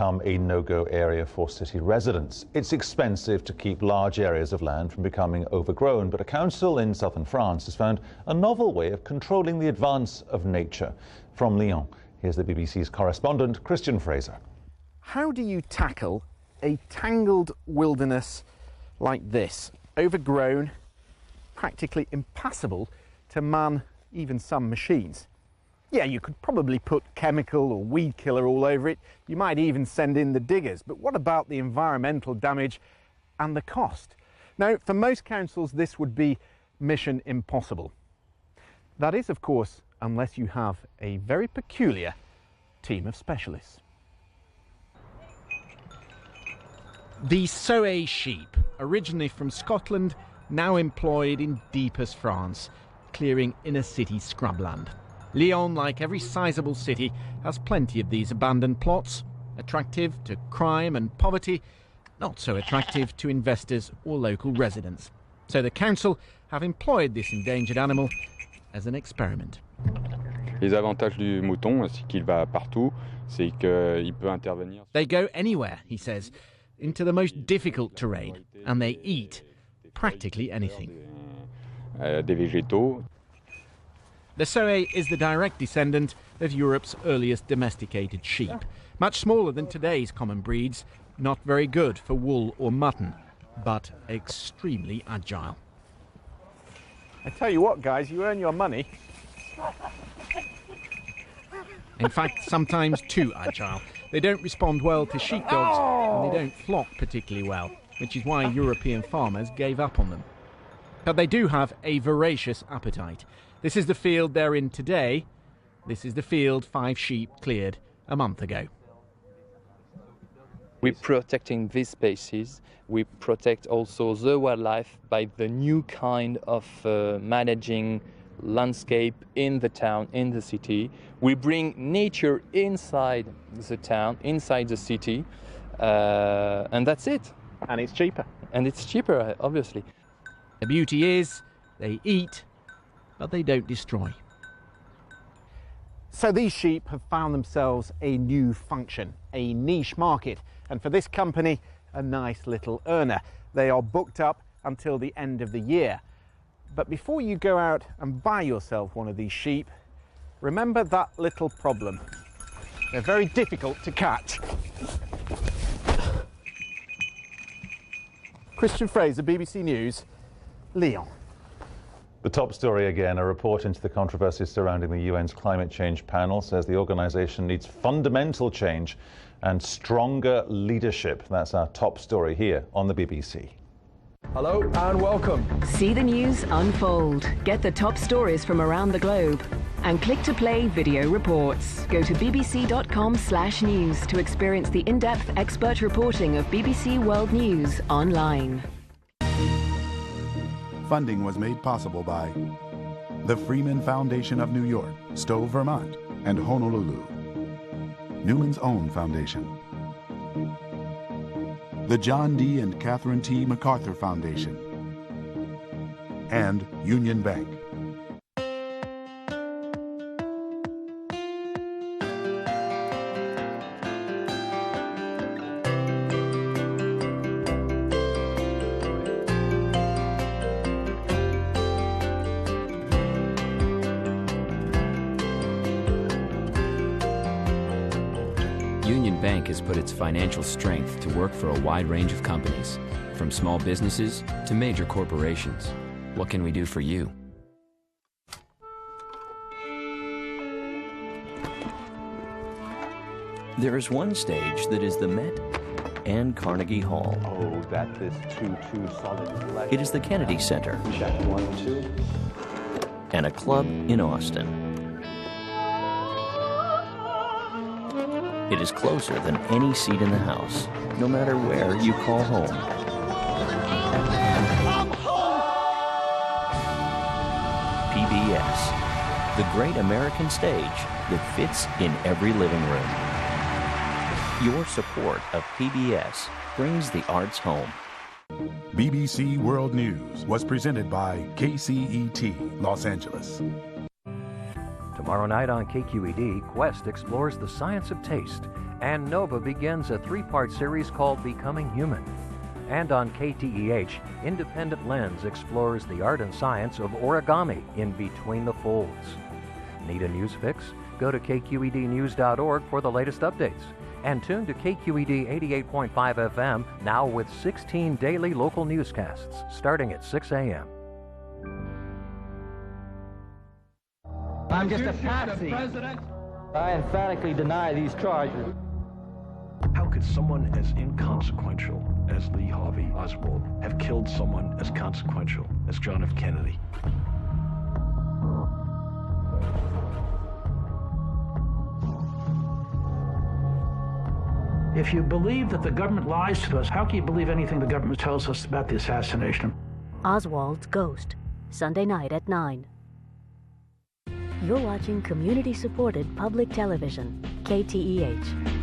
become a no-go area for city residents. It's expensive to keep large areas of land from becoming overgrown, but a council in southern France has found a novel way of controlling the advance of nature. From Lyon, here's the BBC's correspondent, Christian Fraser. How do you tackle a tangled wilderness like this? Overgrown, practically impassable to man even some machines. Yeah, you could probably put chemical or weed killer all over it. You might even send in the diggers. But what about the environmental damage and the cost? Now, for most councils, this would be mission impossible. That is, of course, unless you have a very peculiar team of specialists. The Soay sheep, originally from Scotland, now employed in deepest France, clearing inner city scrubland. Lyon, like every sizable city, has plenty of these abandoned plots, attractive to crime and poverty, not so attractive to investors or local residents. So the council have employed this endangered animal as an experiment. Les avantages du mouton, c'est qu'il va partout, c'est qu'il peut intervenir. They go anywhere, he says, into the most difficult terrain, and they eat practically anything. Des végétaux. The Soay is the direct descendant of Europe's earliest domesticated sheep. Much smaller than today's common breeds, not very good for wool or mutton, but extremely agile. I tell you what, guys, you earn your money. In fact, sometimes too agile. They don't respond well to sheepdogs, and they don't flock particularly well, which is why European farmers gave up on them. But they do have a voracious appetite. This is the field they're in today. This is the field 5 sheep cleared a month ago. We're protecting these spaces. We protect also the wildlife by the new kind of managing landscape in the town, in the city. We bring nature inside the town, inside the city, and that's it. And it's cheaper. And it's cheaper, obviously. The beauty is they eat, but they don't destroy. So these sheep have found themselves a new function, a niche market, and for this company, a nice little earner. They are booked up until the end of the year. But before you go out and buy yourself one of these sheep, remember that little problem. They're very difficult to catch. Christian Fraser, BBC News, Lyon. The top story again, a report into the controversies surrounding the UN's climate change panel says the organisation needs fundamental change and stronger leadership. That's our top story here on the BBC. Hello and welcome. See the news unfold. Get the top stories from around the globe. And click to play video reports. Go to bbc.com/news to experience the in-depth expert reporting of BBC World News online. Funding was made possible by the Freeman Foundation of New York, Stowe, Vermont, and Honolulu. Newman's Own Foundation. The John D. and Catherine T. MacArthur Foundation. And Union Bank. Union Bank has put its financial strength to work for a wide range of companies, from small businesses to major corporations. What can we do for you? There is one stage that is the Met and Carnegie Hall. Oh, that is too solid. It is the Kennedy Center. Check 1, 2. And a club in Austin. It is closer than any seat in the house, no matter where you call home. PBS, the great American stage that fits in every living room. Your support of PBS brings the arts home. BBC World News was presented by KTEH, Los Angeles. Tomorrow night on KQED, Quest explores the science of taste And Nova begins a 3-part series called Becoming Human. And on KTEH, Independent Lens explores the art and science of origami in between the folds. Need a news fix? Go to kqednews.org for the latest updates. And tune to KQED 88.5 FM now with 16 daily local newscasts starting at 6 a.m. I'm just a patsy. I emphatically deny these charges. How could someone as inconsequential as Lee Harvey Oswald have killed someone as consequential as John F. Kennedy? If you believe that the government lies to us, how can you believe anything the government tells us about the assassination? Oswald's Ghost, Sunday night at 9. You're watching community-supported public television, KTEH.